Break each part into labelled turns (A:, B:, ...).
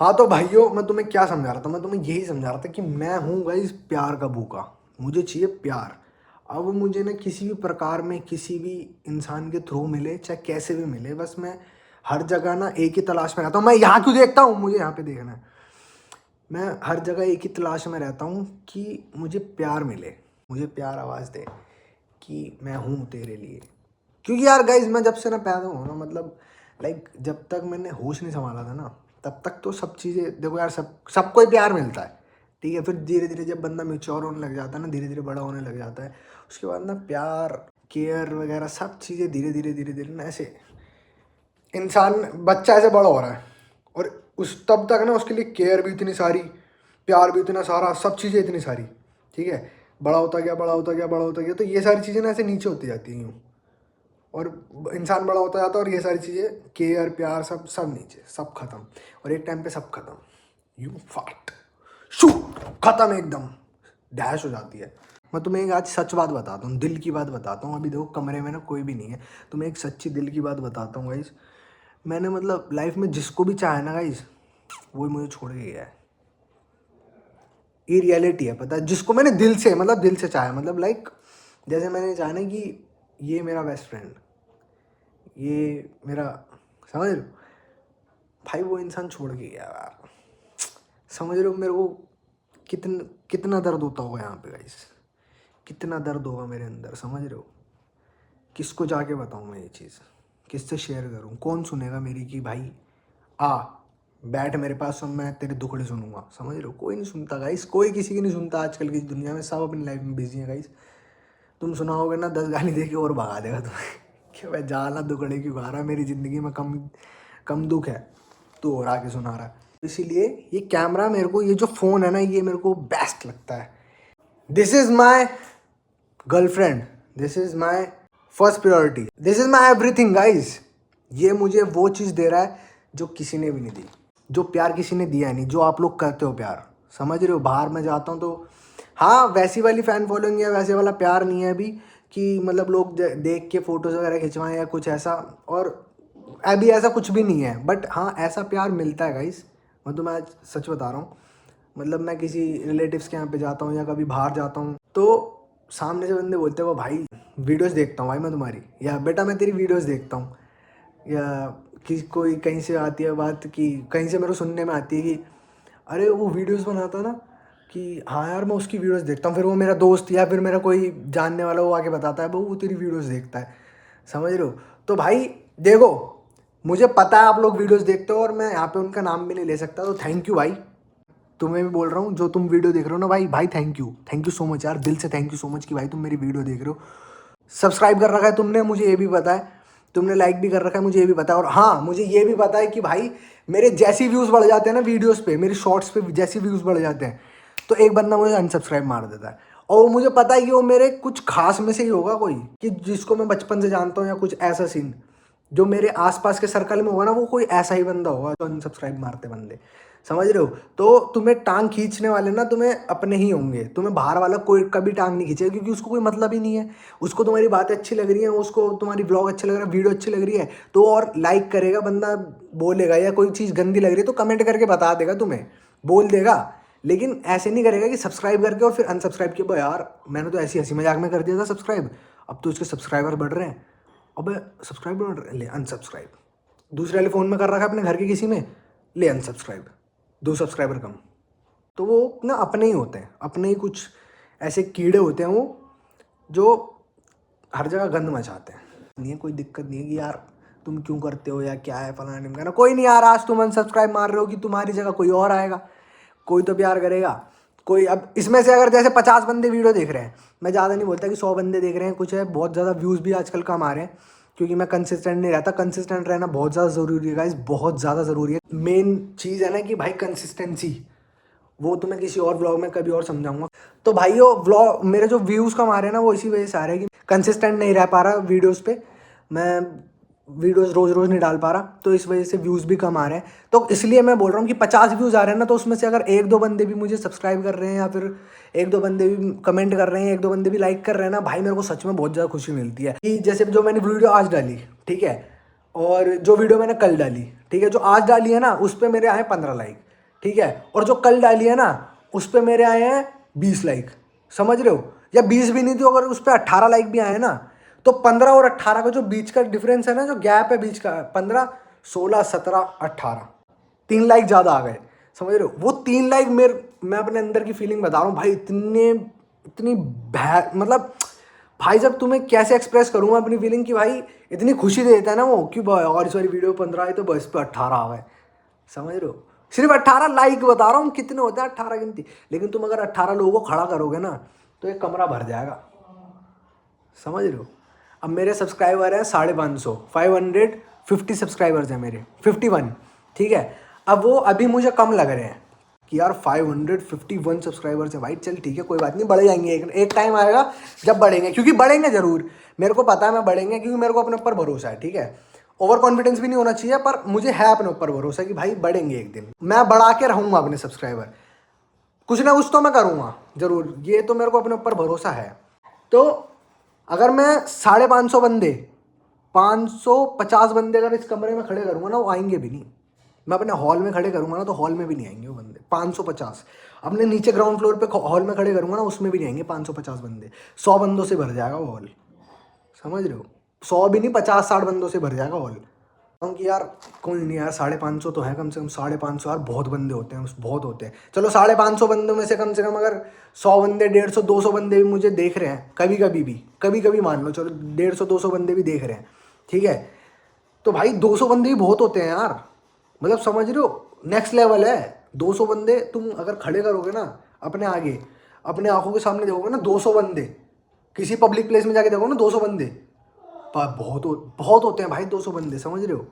A: हाँ तो भाइयों, मैं तुम्हें क्या समझा रहा था, मैं तुम्हें यही समझा रहा था कि मैं हूँ गाइस प्यार का भूखा। मुझे चाहिए प्यार। अब मुझे ना किसी भी प्रकार में किसी भी इंसान के थ्रू मिले, चाहे कैसे भी मिले, बस मैं हर जगह ना एक ही तलाश में रहता हूँ। मैं यहाँ क्यों देखता हूँ, मुझे यहाँ पे देखना है। मैं हर जगह एक ही तलाश में रहता हूँ कि मुझे प्यार मिले, मुझे प्यार आवाज़ दे कि मैं हूँ तेरे लिए। क्योंकि यार गाइज, मैं जब से ना पैदा हुआ ना, मतलब लाइक जब तक मैंने होश नहीं संभाला था ना, तब तक तो सब चीज़ें देखो यार, सबको ही प्यार मिलता है। ठीक है, फिर धीरे धीरे जब बंदा मेच्योर होने लग जाता है ना, धीरे धीरे बड़ा होने लग जाता है, उसके बाद ना प्यार, केयर वगैरह सब चीज़ें धीरे धीरे धीरे धीरे ना ऐसे इंसान, बच्चा ऐसे बड़ा हो रहा है। और उस तब तक ना उसके लिए केयर भी इतनी सारी, प्यार भी इतना सारा, सब चीज़ें इतनी सारी। ठीक है, बड़ा होता गया, बड़ा होता गया, बड़ा होता गया, तो ये सारी चीज़ें ना ऐसे नीचे होती जाती हैं यूँ। और इंसान बड़ा होता जाता है और ये सारी चीज़ें, केयर प्यार सब सब नीचे, सब खत्म। और एक टाइम पे सब खत्म, यू फाट शू, खत्म एकदम, डैश हो जाती है। मैं तुम्हें एक आज सच बात बताता हूँ, दिल की बात बताता हूँ। अभी देखो कमरे में ना कोई भी नहीं है, तुम्हें एक सच्ची दिल की बात बताता हूँ गाइज। मैंने मतलब लाइफ में जिसको भी चाहा ना गाइज, वो मुझे छोड़ के गया है। ये रियलिटी है, पता है। जिसको मैंने दिल से, मतलब दिल से चाहा, मतलब लाइक जैसे मैंने चाहा ना कि ये मेरा बेस्ट फ्रेंड, ये मेरा, समझ रहे हो भाई, वो इंसान छोड़ के गया यार। समझ रहे हो मेरे को कितना कितना दर्द होता होगा यहाँ पे गाइस, कितना दर्द होगा मेरे अंदर, समझ रहे हो। किसको जाके बताऊँ मैं ये चीज़, किससे शेयर करूँ, कौन सुनेगा मेरी कि भाई आ बैठ मेरे पास और मैं तेरे दुखड़े सुनूंगा, समझ रहे हो। कोई नहीं सुनता गाइस, कोई किसी की नहीं सुनता आजकल की दुनिया में, सब अपनी लाइफ में बिजी है गाइस। तुम सुनाओगे ना 10 गाली दे के और भगा देगा तुम्हें कि भाई जाला दुखड़े क्यों गा रहा, मेरी ज़िंदगी में कम कम दुख है, तू और आके सुना रहा है। इसीलिए ये कैमरा मेरे को, ये जो फ़ोन है ना, ये मेरे को बेस्ट लगता है। This is my girlfriend, this is my first priority, this is my everything guys. ये मुझे वो चीज़ दे रहा है जो किसी ने भी नहीं दी, जो प्यार किसी ने दिया नहीं, जो आप लोग करते हो प्यार, समझ रहे हो। बाहर मैं जाता हूँ तो हाँ, वैसी वाली फ़ैन फॉलोइंग या वैसे वाला प्यार नहीं है अभी कि मतलब लोग देख के फ़ोटोज़ वगैरह खिंचवाएं या कुछ ऐसा। और अभी ऐसा कुछ भी नहीं है, बट हाँ ऐसा प्यार मिलता है गाइस। मैं तुम्हें आज सच बता रहा हूँ, मतलब मैं किसी रिलेटिव्स के यहाँ पे जाता हूँ या कभी बाहर जाता हूँ, तो सामने से बंदे बोलते हैं वो भाई वीडियोस देखता हूँ भाई मैं तुम्हारी, या बेटा मैं तेरी वीडियोस देखता हूँ, या कि कोई कहीं से आती है बात कि कहीं से मेरे को सुनने में आती है कि अरे वो वीडियोस बनाता ना, कि हाँ यार मैं उसकी वीडियोस देखता हूँ। फिर वो मेरा दोस्त या फिर मेरा कोई जानने वाला वो आके बताता है वो तेरी वीडियोस देखता है, समझ रहे हो। तो भाई देखो, मुझे पता है आप लोग वीडियोस देखते हो और मैं यहाँ पे उनका नाम भी नहीं ले सकता, तो थैंक यू भाई। तुम्हें भी बोल रहा हूँ, जो तुम वीडियो देख रहे हो ना भाई, भाई थैंक यू सो मच यार, दिल से थैंक यू सो मच कि भाई तुम मेरी वीडियो देख रहे हो। सब्सक्राइब कर रखा है तुमने, मुझे ये भी पता है, तुमने लाइक भी कर रखा है, मुझे ये भी पता है। और हाँ, मुझे ये भी पता है कि भाई मेरे जैसी व्यूज़ बढ़ जाते हैं ना वीडियोस पे, मेरे शॉर्ट्स पे जैसी व्यूज़ बढ़ जाते हैं, तो एक बंदा मुझे अनसब्सक्राइब मार देता है। और वो मुझे पता है कि वो मेरे कुछ खास में से ही होगा, कोई कि जिसको मैं बचपन से जानता हूँ, या कुछ ऐसा सीन जो मेरे आसपास के सर्कल में होगा ना, वो कोई ऐसा ही बंदा होगा जो अनसब्सक्राइब मारते बंदे, समझ रहे हो। तो तुम्हें टांग खींचने वाले ना तुम्हें अपने ही होंगे, तुम्हें बाहर वाला कोई कभी टांग नहीं खींचेगा, क्योंकि उसको कोई मतलब ही नहीं है। उसको तुम्हारी बातें अच्छी लग रही हैं, उसको तुम्हारी ब्लॉग अच्छा लग रहा है, वीडियो अच्छी लग रही है, तो और लाइक करेगा बंदा, बोलेगा। या कोई चीज़ गंदी लग रही है तो कमेंट करके बता देगा, तुम्हें बोल देगा। लेकिन ऐसे नहीं करेगा कि सब्सक्राइब करके और फिर अनसब्सक्राइब किया, यार मैंने तो ऐसी हंसी मजाक में कर दिया था सब्सक्राइब, अब तो उसके सब्सक्राइबर बढ़ रहे हैं, अबे सब्सक्राइबर बढ़ रहे हैं, ले अनसब्सक्राइब। दूसरे वाले फ़ोन में कर रखा है अपने घर के किसी में, ले अनसब्सक्राइब, 2 सब्सक्राइबर कम। तो वो ना अपने ही होते हैं, अपने ही कुछ ऐसे कीड़े होते हैं वो, जो हर जगह गंद मचाते हैं। नहीं है कोई दिक्कत नहीं है कि यार तुम क्यों करते हो या क्या है फलाना ढिमकाना, कोई नहीं यार। आज तुम अनसब्सक्राइब मार रहे हो कि तुम्हारी जगह कोई और आएगा, कोई तो प्यार करेगा। कोई, अब इसमें से अगर जैसे 50 बंदे वीडियो देख रहे हैं, मैं ज़्यादा नहीं बोलता कि 100 बंदे देख रहे हैं, कुछ है बहुत ज़्यादा व्यूज़ भी आजकल कम आ रहे हैं, क्योंकि मैं कंसिस्टेंट नहीं रहता। कंसिस्टेंट रहना बहुत ज़्यादा ज़रूरी है गाइस, बहुत ज़्यादा ज़रूरी है। मेन चीज़ है ना कि भाई कंसिस्टेंसी, वो तो मैं किसी और व्लॉग में कभी और समझाऊंगा। तो भाइयों, व्लॉग मेरे जो व्यूज़ कम आ रहे हैं ना, वो इसी वजह से आ रहे हैं कि कंसिस्टेंट नहीं रह पा रहा वीडियोस पे, मैं वीडियोस रोज़ रोज़ नहीं डाल पा रहा, तो इस वजह से व्यूज़ भी कम आ रहे हैं। तो इसलिए मैं बोल रहा हूँ कि 50 व्यूज़ आ रहे हैं ना, तो उसमें से अगर 1-2 बंदे भी मुझे सब्सक्राइब कर रहे हैं, या फिर 1-2 बंदे भी कमेंट कर रहे हैं, 1-2 बंदे भी लाइक कर रहे हैं ना भाई, मेरे को सच में बहुत ज़्यादा खुशी मिलती है। कि जैसे जो मैंने वीडियो आज डाली, ठीक है, और जो वीडियो मैंने कल डाली, ठीक है, जो आज डाली है ना, उस पर मेरे आए 15 लाइक, ठीक है, और जो कल डाली है ना उस पर मेरे आए हैं 20 लाइक, समझ रहे हो, या 20 भी नहीं, तो अगर उस पर 18 लाइक भी आए ना, तो 15 और 18 का जो बीच का डिफरेंस है ना, जो गैप है बीच का, 15 16 17 18, 3 लाइक ज़्यादा आ गए, समझ रहे हो। वो 3 लाइक मैं अपने अंदर की फीलिंग बता रहा हूँ भाई, इतनी मतलब भाई जब तुम्हें कैसे एक्सप्रेस करूँगा अपनी फीलिंग कि भाई इतनी खुशी दे देता है ना वो, कि और इस वाली वीडियो 15 आई तो बस पे 18 आ गए, समझ रहे हो। सिर्फ 18 लाइक बता रहा हूँ, कितने होते हैं 18 गिनती, लेकिन तुम अगर 18 लोगों को खड़ा करोगे ना तो एक कमरा भर जाएगा, समझ रहे हो। अब मेरे सब्सक्राइबर हैं 550, 550 सब्सक्राइबर्स हैं मेरे, 51, ठीक है। अब वो अभी मुझे कम लग रहे हैं कि यार 551 सब्सक्राइबर्स हैं भाई, चल ठीक है कोई बात नहीं, बढ़ जाएंगे, एक टाइम आएगा जब बढ़ेंगे, क्योंकि बढ़ेंगे ज़रूर, मेरे को पता है मैं बढ़ेंगे, क्योंकि मेरे को अपने ऊपर भरोसा है, ठीक है। ओवर कॉन्फिडेंस भी नहीं होना चाहिए, पर मुझे है अपने ऊपर भरोसा कि भाई बढ़ेंगे, एक दिन मैं बढ़ा के रहूँगा अपने सब्सक्राइबर, कुछ ना कुछ तो मैं करूँगा ज़रूर, ये तो मेरे को अपने ऊपर भरोसा है। तो अगर मैं 550 बंदे, 550 बंदे अगर इस कमरे में खड़े करूँगा ना, वो आएंगे भी नहीं। मैं अपने हॉल में खड़े करूँगा ना तो हॉल में भी नहीं आएंगे वो बंदे, 550। अपने नीचे ग्राउंड फ्लोर पे हॉल में खड़े करूँगा ना, उसमें भी नहीं आएंगे 550 बंदे, 100 बंदों से भर जाएगा वो हॉल, समझ रहे हो। 100 भी नहीं, 50-60 बंदों से भर जाएगा हॉल। कि यार कोई नहीं यार, 550 तो है कम से कम, 550 यार बहुत बंदे होते हैं, बहुत होते हैं। चलो 550 बंदों में से कम अगर 100 बंदे, 150 200 बंदे भी मुझे देख रहे हैं, कभी कभी मान लो, चलो 150 200 बंदे भी देख रहे हैं, ठीक है, तो भाई 200 बंदे भी बहुत होते हैं यार, मतलब समझ रहे हो, नेक्स्ट लेवल है। 200 बंदे तुम अगर खड़े करोगे ना अपने आगे, अपने आंखों के सामने देखोगे ना 200 बंदे, किसी पब्लिक प्लेस में जाके देखोगे ना 200 बंदे, बहुत होते हैं भाई 200 बंदे, समझ रहे हो।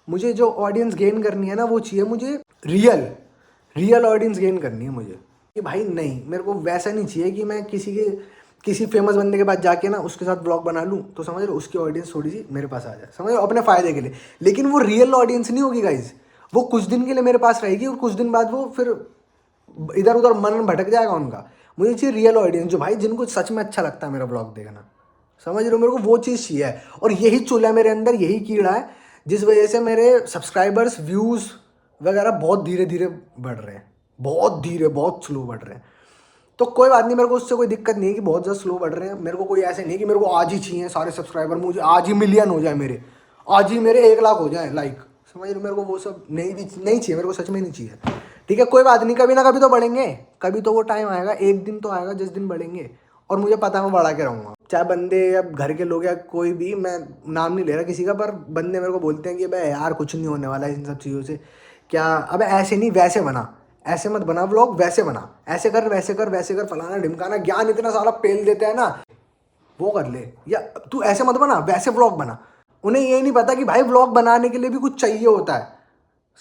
A: मुझे जो ऑडियंस गेन करनी है ना, वो चाहिए मुझे रियल ऑडियंस गेन करनी है मुझे, कि भाई नहीं, मेरे को वैसा नहीं चाहिए कि मैं किसी फेमस बंदे के पास जाके ना उसके साथ ब्लॉग बना लूँ, तो समझ रहे हो उसकी ऑडियंस थोड़ी सी मेरे पास आ जाए, समझ रहे हो, अपने फ़ायदे के लिए। लेकिन वो रियल ऑडियंस नहीं होगी गाइज, वो कुछ दिन के लिए मेरे पास रहेगी और कुछ दिन बाद वो फिर इधर उधर मन भटक जाएगा उनका। मुझे चाहिए रियल ऑडियंस, जो भाई जिनको सच में अच्छा लगता है मेरा ब्लॉग देखना, समझ रहे हो, मेरे को वो चीज़ चाहिए। और यही चूल्हा है मेरे अंदर, यही कीड़ा है, जिस वजह से मेरे सब्सक्राइबर्स, व्यूज़ वगैरह बहुत धीरे धीरे बढ़ रहे हैं, बहुत धीरे, बहुत स्लो बढ़ रहे हैं। तो कोई बात नहीं, मेरे को उससे कोई दिक्कत नहीं है कि बहुत ज़्यादा स्लो बढ़ रहे हैं। मेरे को कोई ऐसे नहीं है कि मेरे को आज ही चाहिए सारे सब्सक्राइबर, मुझे आज ही मिलियन हो जाए मेरे, आज ही मेरे 1 लाख हो जाए लाइक, समझ रहे हो। मेरे को वो सब नहीं चाहिए, मेरे को सच में नहीं चाहिए, ठीक है। कोई बात नहीं, कभी ना कभी तो बढ़ेंगे, कभी तो वो टाइम आएगा, एक दिन तो आएगा जिस दिन बढ़ेंगे, और मुझे पता है मैं बढ़ा के रहूँगा। चाहे बंदे या घर के लोग या कोई भी, मैं नाम नहीं ले रहा किसी का, पर बंदे मेरे को बोलते हैं कि भाई यार कुछ नहीं होने वाला है इन सब चीज़ों से, क्या अबे ऐसे नहीं, वैसे बना, ऐसे मत बना व्लॉग, वैसे बना, ऐसे कर वैसे कर वैसे कर, फलाना ढिमकाना, ज्ञान इतना सारा पेल देते हैं ना, वो कर ले, या तू ऐसे मत बना, वैसे व्लॉग बना। उन्हें ये नहीं पता कि भाई व्लॉग बनाने के लिए भी कुछ चाहिए होता है,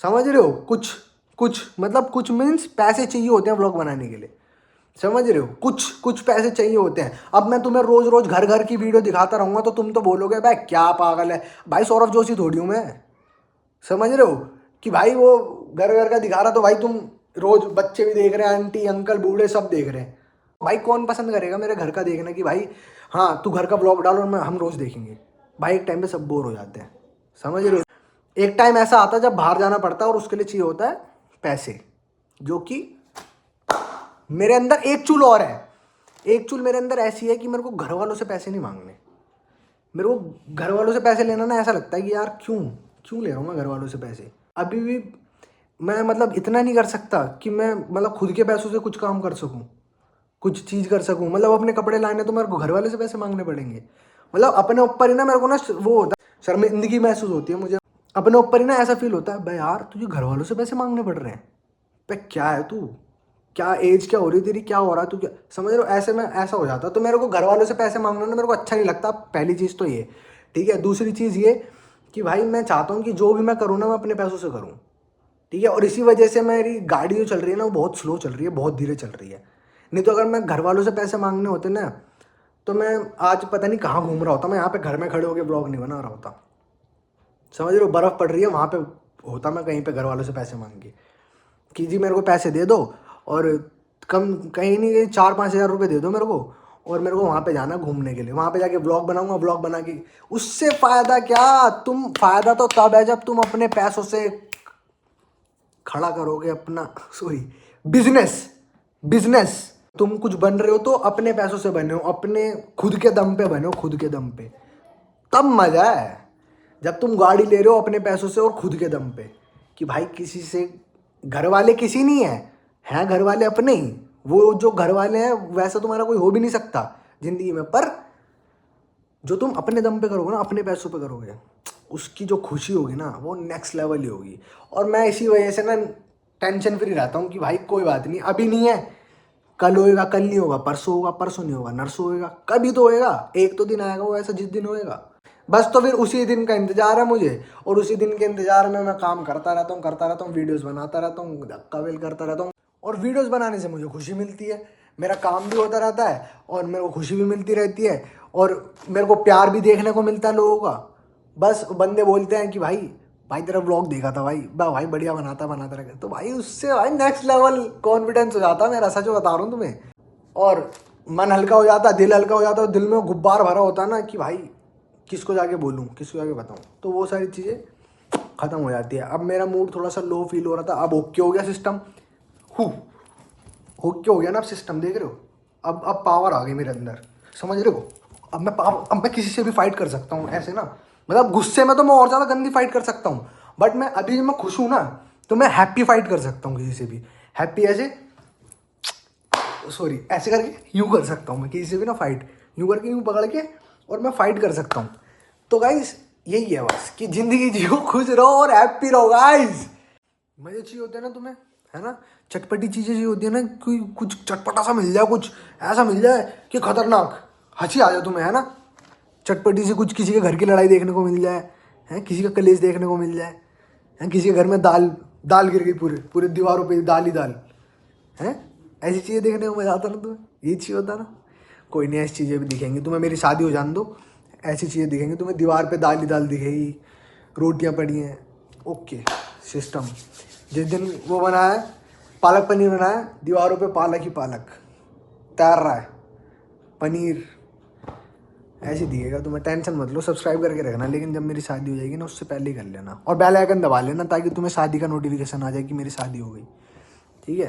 A: समझ रहे हो, कुछ मतलब कुछ मीन्स पैसे चाहिए होते हैं व्लॉग बनाने के लिए, समझ रहे हो, कुछ पैसे चाहिए होते हैं। अब मैं तुम्हें रोज रोज घर घर की वीडियो दिखाता रहूँगा तो तुम तो बोलोगे भाई क्या पागल है, भाई सौरभ जोशी थोड़ी हूँ मैं, समझ रहे हो, कि भाई वो घर घर का दिखा रहा तो भाई तुम रोज, बच्चे भी देख रहे हैं, आंटी अंकल बूढ़े सब देख रहे हैं, भाई कौन पसंद करेगा मेरे घर का देखना, कि भाई हाँ तू घर का ब्लॉग डालो और हम रोज देखेंगे। भाई एक टाइम पे सब बोर हो जाते हैं, समझ रहे हो। एक टाइम ऐसा आता है जब बाहर जाना पड़ता है और उसके लिए चाहिए होता है पैसे, जो कि मेरे अंदर एक चूल और है, एक चूल मेरे अंदर ऐसी है कि मेरे को घर वालों से पैसे नहीं मांगने। मेरे को घर वालों से पैसे लेना ना ऐसा लगता है कि यार क्यों ले रहा हूँ मैं घर वालों से पैसे। अभी भी मैं मतलब इतना नहीं कर सकता कि मैं मतलब खुद के पैसों से कुछ काम कर सकूँ, कुछ चीज़ कर सकूँ, मतलब अपने कपड़े लाने तो मेरे को घर वाले से पैसे मांगने पड़ेंगे। मतलब अपने ऊपर ही ना मेरे को ना वो होता है, शर्मिंदगी महसूस होती है मुझे, अपने ऊपर ही ना ऐसा फील होता है भाई यार तुझे घर वालों से पैसे मांगने पड़ रहे हैं, पे क्या है तू, क्या एज क्या हो रही तेरी, क्या हो रहा है तू, क्या समझ रहे हो, ऐसे में ऐसा हो जाता है। तो मेरे को घर वालों से पैसे मांगना ना मेरे को अच्छा नहीं लगता, पहली चीज़ तो ये, ठीक है। दूसरी चीज़ ये कि भाई मैं चाहता हूँ कि जो भी मैं करूँ ना मैं अपने पैसों से करूँ, ठीक है। और इसी वजह से मेरी गाड़ी जो चल रही है ना वो बहुत स्लो चल रही है, बहुत धीरे चल रही है। नहीं तो अगर मैं घर वालों से पैसे मांगने होते ना तो मैं आज पता नहीं कहाँ घूम रहा होता, मैं यहाँ पे घर में खड़े होकर ब्लॉग नहीं बना रहा होता, समझ रहे हो। बर्फ़ पड़ रही है वहाँ पे होता मैं कहीं पे घर वालों से पैसे मांग के कि जी मेरे को पैसे दे दो, और कम कहीं नहीं 4-5 हज़ार रुपये दे दो मेरे को, और मेरे को वहाँ पे जाना घूमने के लिए, वहाँ पे जाके ब्लॉग बनाऊंगा, ब्लॉग बना के उससे फ़ायदा क्या, फ़ायदा तो तब है जब तुम अपने पैसों से खड़ा करोगे अपना, सॉरी, बिजनेस तुम कुछ बन रहे हो तो अपने पैसों से बने हो, अपने खुद के दम पे बने हो, खुद के दम पे, तब मजा है। जब तुम गाड़ी ले रहे हो अपने पैसों से और खुद के दम पे, कि भाई किसी से, घर वाले किसी नहीं है घर वाले अपने ही, वो जो घर वाले हैं वैसा तुम्हारा कोई हो भी नहीं सकता जिंदगी में, पर जो तुम अपने दम पे करोगे ना, अपने पैसों पे करोगे, उसकी जो खुशी होगी ना वो नेक्स्ट लेवल ही होगी। और मैं इसी वजह से ना टेंशन फ्री रहता हूँ कि भाई कोई बात नहीं, अभी नहीं है, कल होएगा, कल नहीं होगा, परसों होगा, परसों नहीं होगा, नरसों होएगा, कभी तो होएगा, एक तो दिन आएगा वो ऐसा जिस दिन होएगा, बस। तो फिर उसी दिन का इंतजार है मुझे, और उसी दिन के इंतजार में मैं काम करता रहता हूँ, वीडियोस बनाता रहता हूँ, धक्का वेल करता रहता हूँ। और वीडियोस बनाने से मुझे खुशी मिलती है, मेरा काम भी होता रहता है और मेरे को खुशी भी मिलती रहती है, और मेरे को प्यार भी देखने को मिलता है लोगों का। बस बंदे बोलते हैं कि भाई तेरा व्लॉग देखा था भाई बढ़िया बनाता रहे, तो भाई उससे भाई नेक्स्ट लेवल कॉन्फिडेंस हो जाता है मेरा, सच बता रहा हूँ तुम्हें। और मन हल्का हो जाता है, दिल हल्का हो जाता है, दिल में गुब्बार भरा होता है ना कि भाई किसको जाके बोलूँ, किसको जाके बताऊँ, तो वो सारी चीज़ें ख़त्म हो जाती है। अब मेरा मूड थोड़ा सा लो फील हो रहा था, अब ओके हो गया सिस्टम, ओके हो गया ना अब सिस्टम, देख रहे हो, अब पावर आ गई मेरे अंदर, समझ रहे हो। अब मैं किसी से भी फाइट कर सकता हूँ ऐसे ना, मतलब गुस्से में तो मैं और ज़्यादा गंदी फाइट कर सकता हूँ, बट मैं अभी जब मैं खुश हूँ ना तो मैं हैप्पी फाइट कर सकता हूँ किसी से भी, हैप्पी ऐसे, सॉरी, ऐसे करके यूँ कर सकता हूँ मैं किसी से भी ना फाइट, यूँ करके यूँ पकड़ के, और मैं फाइट कर सकता हूँ। तो गाइस यही है बस, कि ज़िंदगी जियो, खुश रहो और हैप्पी रहो गाइस। मज़े चाहिए होते हैं ना तुम्हें, है ना, चटपटी चीज़ें चाहिए होती है ना, कोई कुछ चटपटा सा मिल जाए, कुछ ऐसा मिल जाए कि खतरनाक हंसी आ जाए तुम्हें, है ना, चटपटी से कुछ, किसी के घर की लड़ाई देखने को मिल जाए, है, किसी का कलेश देखने को मिल जाए, है, किसी के घर में दाल गिर गई, पूरे पूरे दीवारों पे दाल ही दाल, है, ऐसी चीज़ें देखने को मजा आता ना तुम्हें, ये चाहिए होता ना। कोई नहीं, ऐसी चीज़ें भी दिखेंगी तुम्हें, मेरी शादी हो जाने दो, ऐसी चीज़ें दिखेंगी तुम्हें, दीवार पे दाल ही दाल दिखेगी, रोटियां पड़ी हैं, ओके सिस्टम। जिस दिन वो बना है, पालक पनीर बना है, दीवारों पे पालक ही पालक तैर रहा है, पनीर, ऐसे दिखेगा तुम्हें, टेंशन मत लो, सब्सक्राइब करके रखना, लेकिन जब मेरी शादी हो जाएगी ना उससे पहले ही कर लेना, और बेल आइकन दबा लेना ताकि तुम्हें शादी का नोटिफिकेशन आ जाए कि मेरी शादी हो गई, ठीक है।